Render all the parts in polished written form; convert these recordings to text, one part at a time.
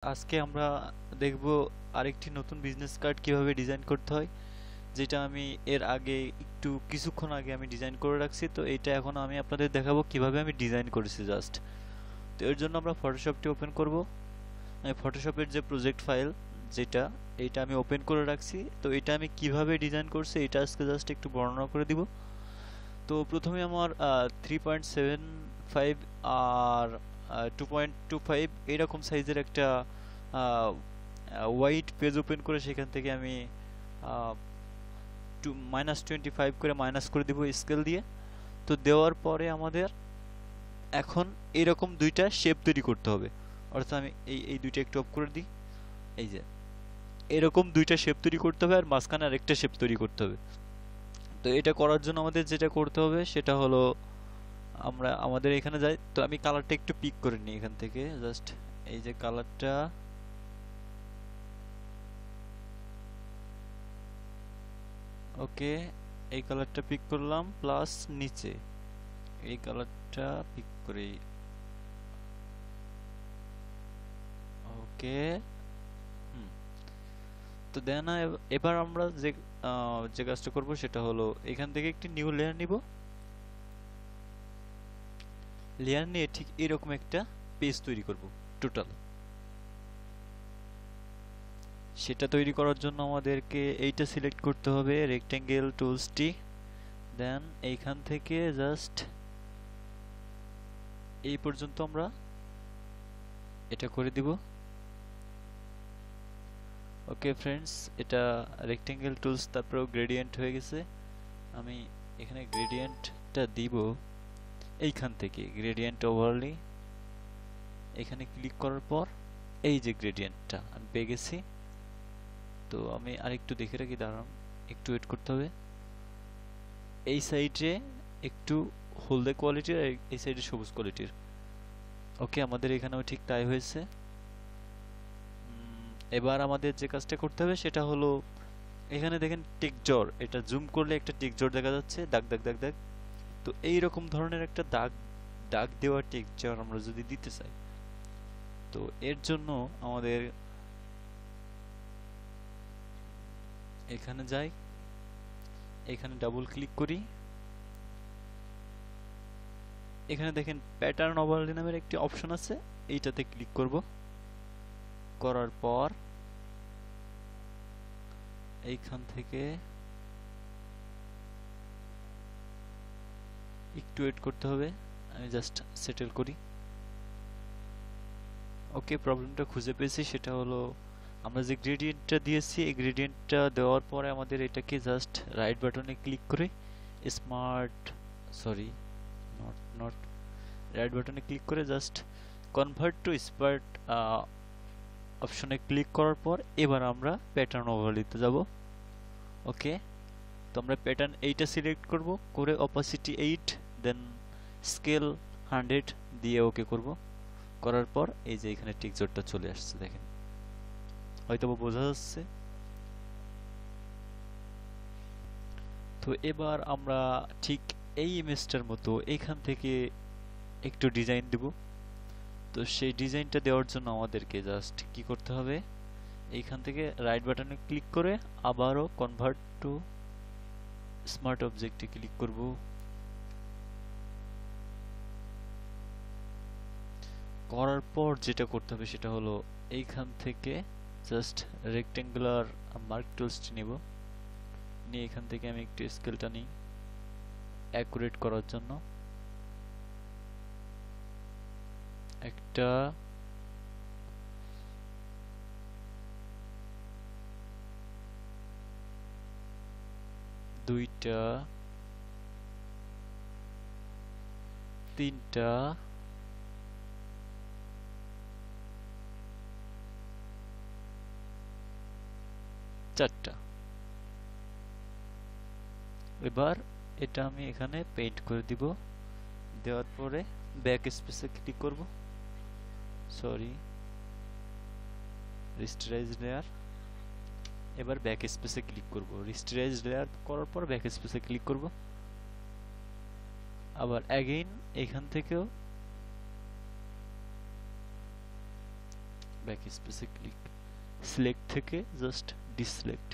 আজকে আমরা দেখব আরেকটি নতুন বিজনেস কার্ড কিভাবে ডিজাইন করতে হয়, যেটা আমি এর আগে কিছুক্ষণ আগে আমি ডিজাইন করে রাখছি। তো এটা এখন আমি আপনাদের দেখাবো কিভাবে আমি ডিজাইন করেছি জাস্ট। তো এর জন্য আমরা ফটোশপটি ওপেন করব। আমি ফটোশপের যে প্রজেক্ট ফাইল যেটা, এটা আমি ওপেন করে রাখছি। তো এটা আমি কিভাবে ডিজাইন করছি এটা আজকে জাস্ট একটু বর্ণনা করে দিব। তো প্রথমে আমার 3.75 আর 2.25 এইরকম সাইজের একটা হোয়াইট পেজ ওপেন করে সেখান থেকে আমি -25 করে মাইনাস করে দিব স্কেল দিয়ে। তো দেওয়ার পরে আমাদের এখন এরকম দুইটা শেপ তৈরি করতে হবে। অর্থাৎ আমি এই দুইটা একটু অফ করে দিই। এই যে এরকম দুইটা শেপ তৈরি করতে হবে আর মাঝখানে আরেকটা শেপ তৈরি করতে হবে। তো এটা করার জন্য আমাদের যেটা করতে হবে সেটা হলো আমরা আমাদের এখানে যাই। তো আমি কালারটা একটু পিক করে নিই এখান থেকে জাস্ট। এই যে কালারটা, ওকে, এই কালারটা পিক করলাম, প্লাস নিচে এই কালারটা পিক করি। ওকে, হুম। তো দেন এবার আমরা যে কাজটা করব সেটা হলো এখান থেকে একটি নিউ লেয়ার নিব। লেয়ার নিয়ে ঠিক এরকম একটা পেজ তৈরি করব টোটাল। সেটা তৈরি করার জন্য আমাদেরকে এইটা সিলেক্ট করতে হবে, রেক্টেঙ্গেল টুলসটি। দেন এইখান থেকে জাস্ট এই পর্যন্ত আমরা এটা করে দিব। ওকে ফ্রেন্ডস, এটা রেক্টেঙ্গেল টুলস তারপরেও গ্রেডিয়েন্ট হয়ে গেছে। আমি এখানে গ্রেডিয়েন্টটা দিব এইখান থেকে, গ্রেডিয়েন্ট ওভারলি। এখানে ক্লিক করার পর এই যে গ্রেডিয়েন্টটা আমি পেয়ে গেছি। তো আমি আরেকটু দেখে রাখি, দাঁড়ান, একটু ওয়েট করতে হবে। এই সাইডে একটু হলদে কোয়ালিটির আর এই সাইডে সবুজ কোয়ালিটির। ওকে, আমাদের এখানেও ঠিক তাই হয়েছে। এবার আমাদের যে কাজটা করতে হবে সেটা হলো এখানে দেখেন টেক্সচার, এটা জুম করলে একটা টেক্সচার দেখা যাচ্ছে, দাগ দাগ দাগ দাগ। তো এই রকম ধরনের একটা দাগ দাগ দেওয়া টেক্সচার আমরা যদি দিতে চাই, তো এর জন্য আমাদের এখানে যাই, এখানে ডাবল ক্লিক করি। এখানে দেখেন প্যাটার্ন ওভারলে নামের একটি অপশন আছে, এইটাতে ক্লিক করব। করার পর এইখান থেকে একটু ওয়েট করতে হবে, আমি জাস্ট সেটেল করি। ওকে, প্রবলেমটা খুঁজে পেয়েছি। সেটা হলো আমরা যে গ্রেডিয়েন্টটা দিয়েছি, এই গ্রেডিয়েন্টটা দেওয়ার পরে আমাদের এটাকে জাস্ট রাইট বাটনে ক্লিক করে smart, sorry, not not right বাটনে ক্লিক করে জাস্ট কনভার্ট টু স্মার্ট অপশনে ক্লিক করার পর এবার আমরা প্যাটার্ন ওভারলিতে যাব। ওকে, তো আমরা প্যাটার্ন এইটা সিলেক্ট করব, করে অপাসিটি 8, দেন স্কেল 100 দিয়ে ওকে করব। করার পর এই যে এখানে টেক্সচারটা চলে আসছে, দেখেন, হয়তো বোঝা যাচ্ছে। তো এবার আমরা ঠিক এই ইমেজটার মতো এখান থেকে একটু ডিজাইন দেব। তো সেই ডিজাইনটা দেওয়ার জন্য আমাদেরকে জাস্ট কি করতে হবে, এইখান থেকে রাইট বাটনে ক্লিক করে আবারও কনভার্ট টু স্মার্ট অবজেক্টে ক্লিক করব। করার পর যেটা করতে হবে সেটা হলো এইখান থেকে জাস্ট রেক্টেঙ্গুলার মার্ক টুলসটি নিব, নিয়ে এখান থেকে আমি একটু স্কেলটা নিই অ্যাকুরেট করার জন্য। একটা, দুইটা, তিনটা, চারটা। এবার এটা আমি এখানে পেইন্ট করে দিব। দেওয়ার পরে ব্যাক স্পেসে ক্লিক করব, সরি, রেস্টোরাইজ লেয়ার। এবার ব্যাক স্পেসে ক্লিক করব, রেস্টোরাইজ লেয়ার করার পর ব্যাক স্পেসে ক্লিক করব। আবার অ্যাগেইন এখান থেকেও ব্যাক স্পেসে ক্লিক, সিলেক্ট থেকে জাস্ট ডিসিলেক্ট।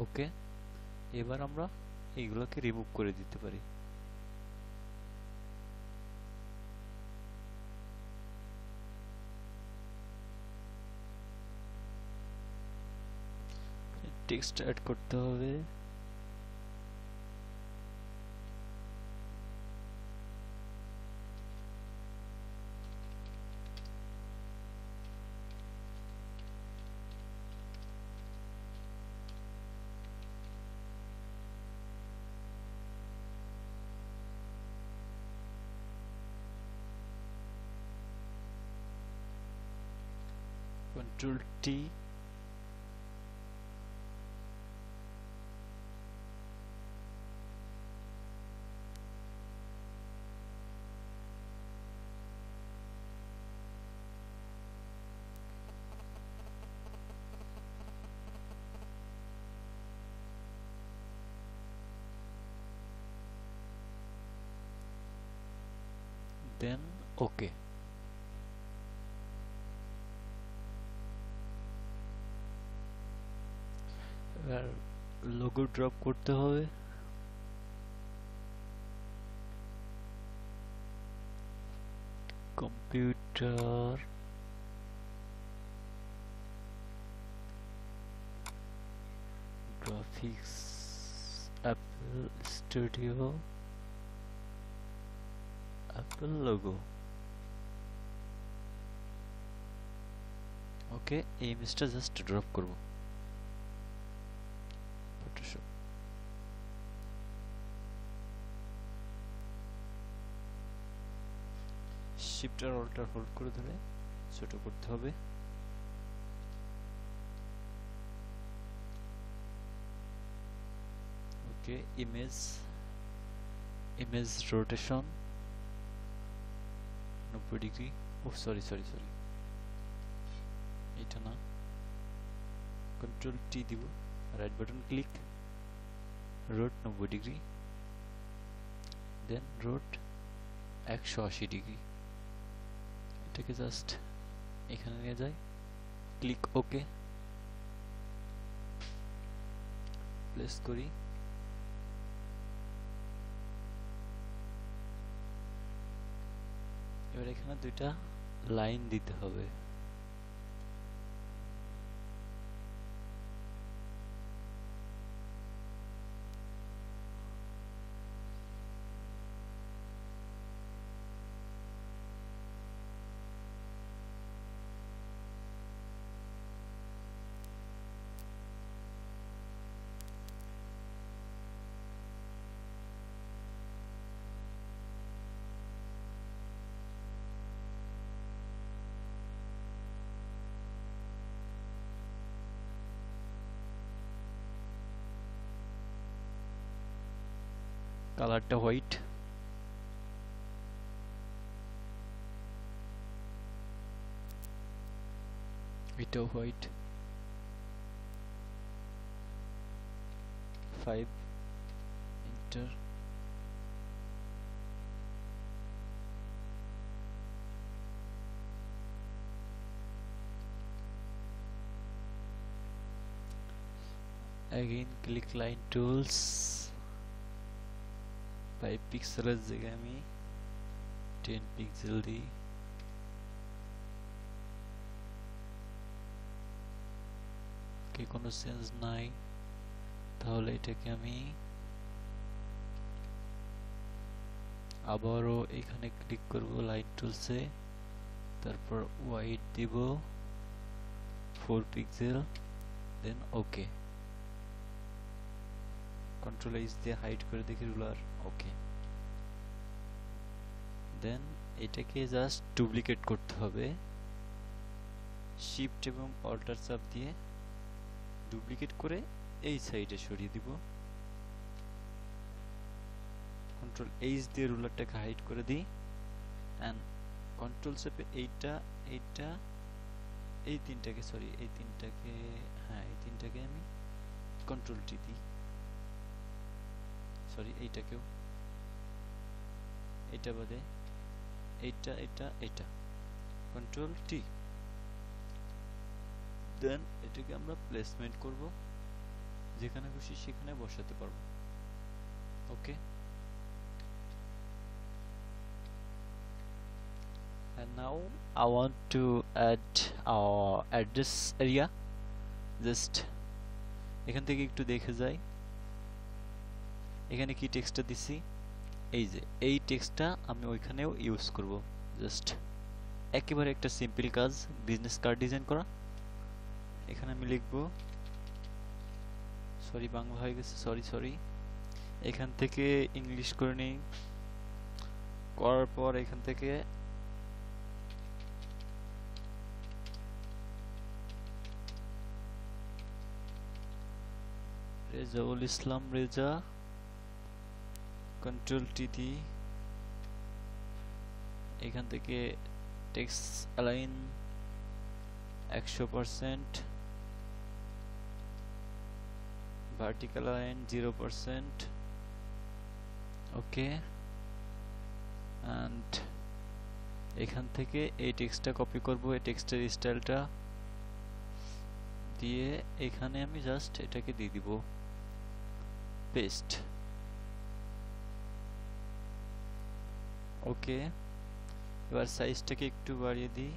ওকে, এবার আমরা এইগুলোকে রিমুভ করে দিতে পারি। টেক্সট অ্যাড করতে হবে। Control T, then OK. এবার লোগো ড্রপ করতে হবে। Computer graphics Apple studio Apple logo. Okay, এই ইমেজটা জাস্ট ড্রপ করব ফটোশপ। শিফট আর অল্টার হোল্ড করে ধরে ছোট করতে হবে। Okay, image rotation 90 degree. Oh sorry, এটা না, কন্ট্রোল টি দিব, right button click, rotate 90 degree, then rotate 180 degree. এটাকে জাস্ট এখানে নিয়ে যাই, ক্লিক ওকে, প্লেস করি। এবার এখানে দুইটা লাইন দিতে হবে। কালারটা হোয়াইট, এটাও white, 5 enter. again click line tools, 5 পিক্সেলের জায়গায় আমি 10 পিক্সেল দিই। কি কোনো সেন্স নাই, তাহলে এটাকে আমি আবারও এখানে ক্লিক করব লাইন টুলসে, তারপর হোয়াইট দিব 4 পিক্সেল, দেন ওকে। কন্ট্রোল এইচ দিয়ে হাইড করে দেখি রুলার, ওকে। দেন এটাকে জাস্ট ডুপ্লিকেট করতে হবে, শিফট এবং অল্টার চাপ দিয়ে ডুপ্লিকেট করে এই সাইডে সরিয়ে দিব। কন্ট্রোল এইচ দিয়ে রুলারটাকে হাইড করে দিই, এন্ড কন্ট্রোল চেপে এইটা এই তিনটাকে হ্যাঁ এই তিনটাকে আমি কন্ট্রোল টি দিই, সরি এইটাকেও, এটা বাদে এইটা কন্ট্রোল টি, দেন এটাকে আমরা প্লেসমেন্ট করব, যেখানে খুশি সেখানে বসাতে পারবো। ওকে, and now I want to add our address area. Just এখান থেকে একটু দেখে যাই, এখানে কি টেক্সটটা দিছি, এই যে এই টেক্সটটা আমি ওইখানেও ইউজ করব। জাস্ট একেবারে একটা সিম্পল কাজ, বিজনেস কার্ড ডিজাইন করা। এখানে আমি লিখব, সরি বাংলা হয়ে গেছে, সরি, এখান থেকে ইংলিশ করে নিই। করার পর এখান থেকে রেজাউল ইসলাম রেজা, কন্ট্রোল টি দিই, এখান থেকে text align 100%, vertical align 0%। Okay, and এখান থেকে এই টেক্সটটা কপি করব, এই টেক্সটের স্টাইলটা দিয়ে এখানে আমি জাস্ট এটাকে দিয়ে দিব পেস্ট। ওকে, এবার সাইজটাকে একটু বাড়িয়ে দিই।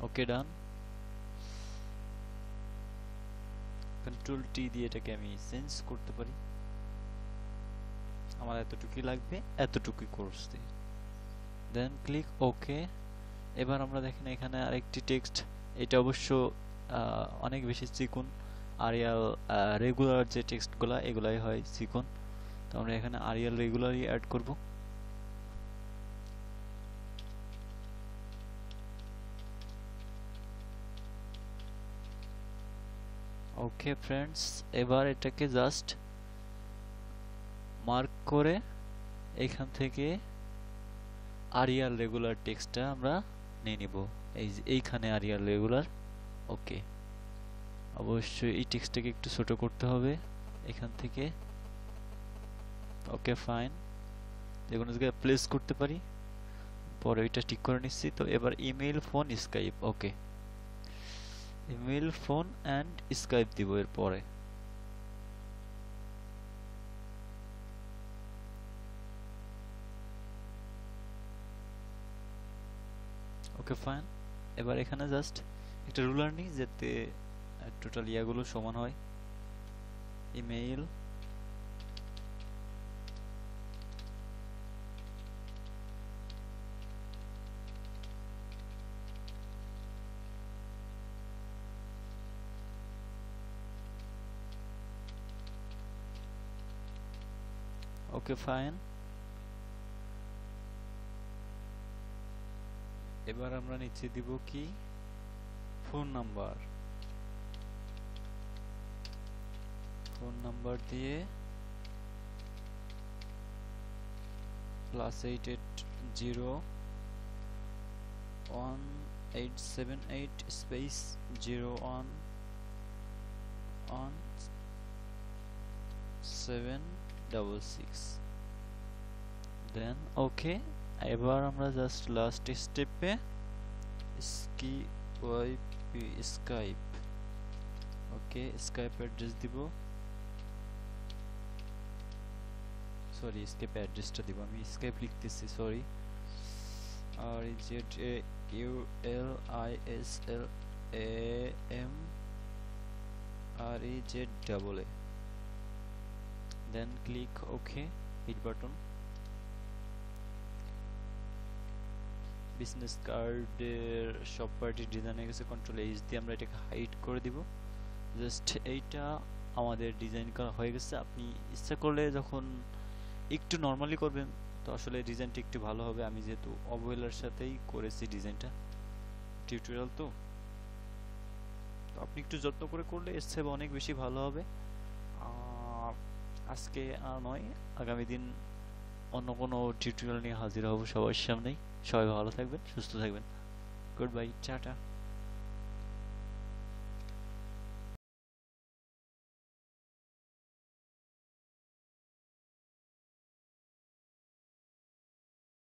ওকে, ডান। কন্ট্রোল টি দিয়ে এটাকে আমি চেঞ্জ করতে পারি, আমার এতটুকুই লাগবে, এতটুকুই করছি, দেন ক্লিক ওকে। এবার আমরা দেখেন এখানে আরেকটি টেক্সট, এটা অবশ্য অনেক বেশি চিকন, আরিয়াল রেগুলার যে টেক্সটগুলা এগুলাই হয় চিকন, তো আমরা এখানে আরিয়াল রেগুলারই অ্যাড করব। ওকে ফ্রেন্ডস, এবার এটাকে জাস্ট মার্ক করে এখান থেকে আরিয়াল রেগুলার টেক্সটটা আমরা নিয়ে নিব, এই যে এইখানে আরিয়াল রেগুলার। ওকে, অবশ্যই এই টেক্সটটাকে একটু ছোট করতে হবে এখান থেকে। ওকে ফাইন, যেকোনো জায়গায় প্লেস করতে পারি, পরে ওইটা ঠিক করে নিচ্ছি। তো এবার email, phone, Skype. Okay, email, phone and Skype দিব এর পরে। ওকে ফাইন, এবার এখানে জাস্ট একটা রুলার নিই যাতে টোটাল ইয়াগুলো সমান হয়। Email, okay fine. এবার আমরা নিচে দিব কি, ফোন নাম্বার, ফোন নাম্বার দিয়ে +880187 স্পেস 01176, দেন ওকে। এবার আমরা জাস্ট লাস্ট স্টেপে স্কাইপ, ওকে স্কাইপ অ্যাড্রেস দিব, সরি স্কাইপ অ্যাড্রেসটা দিব, আমি স্কাইপ লিখতেছি sorry, REZAULISLAM then click okay, hit button. Business কার্ডের সব পার্টি ডিজাইন হয়ে গেছে, কন্ট্রোল এইচ দিয়ে আমরা এটাকে হাইড করে দিব। জাস্ট এইটা আমাদের ডিজাইন করা হয়ে গেছে। আপনি ইচ্ছা করলে যখন একটু নর্মালি করবেন তো আসলে ডিজাইনটা একটু ভালো হবে। আমি যেহেতু অবহেলার সাথেই করেছি ডিজাইনটা, টিউটোরিয়াল তো আপনি একটু যত্ন করে করলে এর চেয়ে অনেক বেশি ভালো হবে। আজকে আর নয়, আগামী দিন অন্য কোনো টিউটোরিয়াল নিয়ে হাজির হব সবার সামনেই। সবাই ভালো থাকবেন, সুস্থ থাকবেন। Good bye, tata.